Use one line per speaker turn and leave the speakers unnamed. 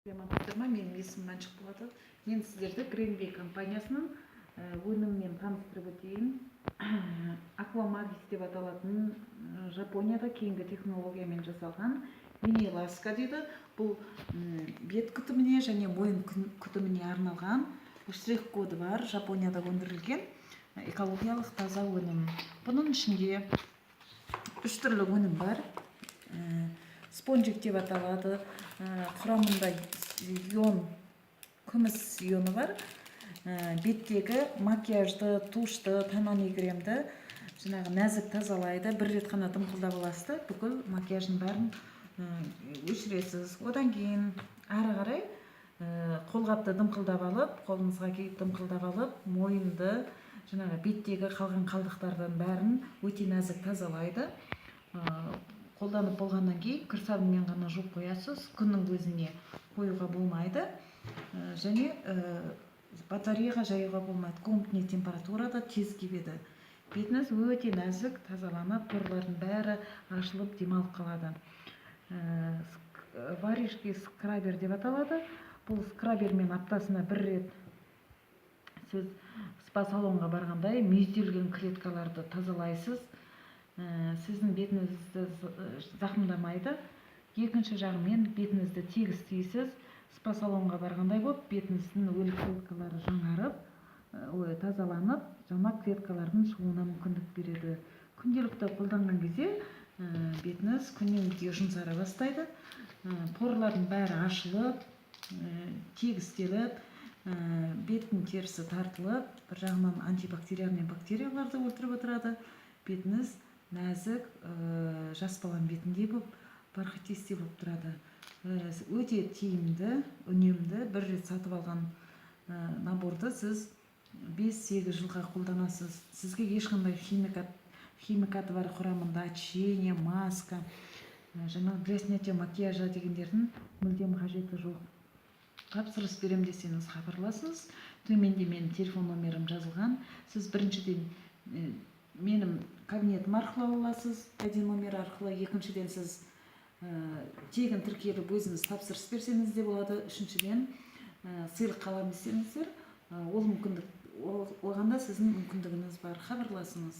Саламатсыздар ма? Менің есімім Мәншүк болады. Мен сіздерді Greenway компаниясының өнімімен таныстырып өтейін. Аквамагис деп аталатын Жапонияда кейінгі технологиямен жасалған мини ласка дейді. Бұл бет күтіміне және мойын күтіміне арналған штрих-коды бар, Жапонияда өндірілген экологиялық таза өнім. Бұның ішінде 3 түрлі өнім бар. Спонжик деп аталады. Құрамында күміс ионы бар. Беттегі макияжды, тушты, тональный кремді нәзік тазалайды. Бір рет қана дымқылдап аласыз, бүкіл макияждың бәрін өшіресіз. Одан кейін ары қарай қолғапты дымқылдап алып, қолыңызға киіп дымқылдап алып, мойынды, беттегі қалған қалдықтардан бәрін өте нәзік тазалайды. Қолданып болғаннан кейін кір сабынмен ғана жуып қоясыз, күннің көзіне қоюға болмайды. Және батареяға жаюға болмайды. Комнатный температурада тез кебеді. Бетіңіз өте нәзік тазаланып, порлардың бәрі ашылып, демалып қалады. Варежки скрабер деп аталады. Бұл скрабермен аптасына бір рет сіз спа салонға барғандай мүйізделген клеткаларды тазалайсыз. Сіздің бетіңізді зақымдамайды. Екінші жағымен бетіңізді тегіс істейсіз. Спа салонға барғандай болып, бетіңіздің өлі клеткалары жаңарып, тазаланып, жаңа клеткалардың шығуына мүмкіндік береді. Күнделікті қолданған кезде бетіңіз күннен күнге жұмсара бастайды. Порлардың бәрі ашылып, тегістеліп, беттің терісі тартылып, бір жағынан антибактериальный бактерияларды өлтіріп отырады. Бетіңіз нәзік, жас баланың бетіндей болып, бархатистей болып тұрады. Өте тиімді, үнемді, бір рет сатып алған наборды сіз 5-8 жылға қолданасыз. Сізге ешқандай химикаты бар құрамында очищение, маска, для снятия макияжа дегендердің мүлдем қажеті жоқ. Тапсырыс берем десеңіз хабарласыңыз. Төменде менің телефон номерім жазылған. Сіз біріншіден менің кабинетім арқылы аласыз, кәден номер арқылы. Екіншіден сіз тегін тіркеліп өзіңіз тапсырыс берсеңіз де болады. Үшіншіден сыйлық аламын десеңіздер, оғанда сіздің мүмкіндігіңіз бар. Хабарласыңыз.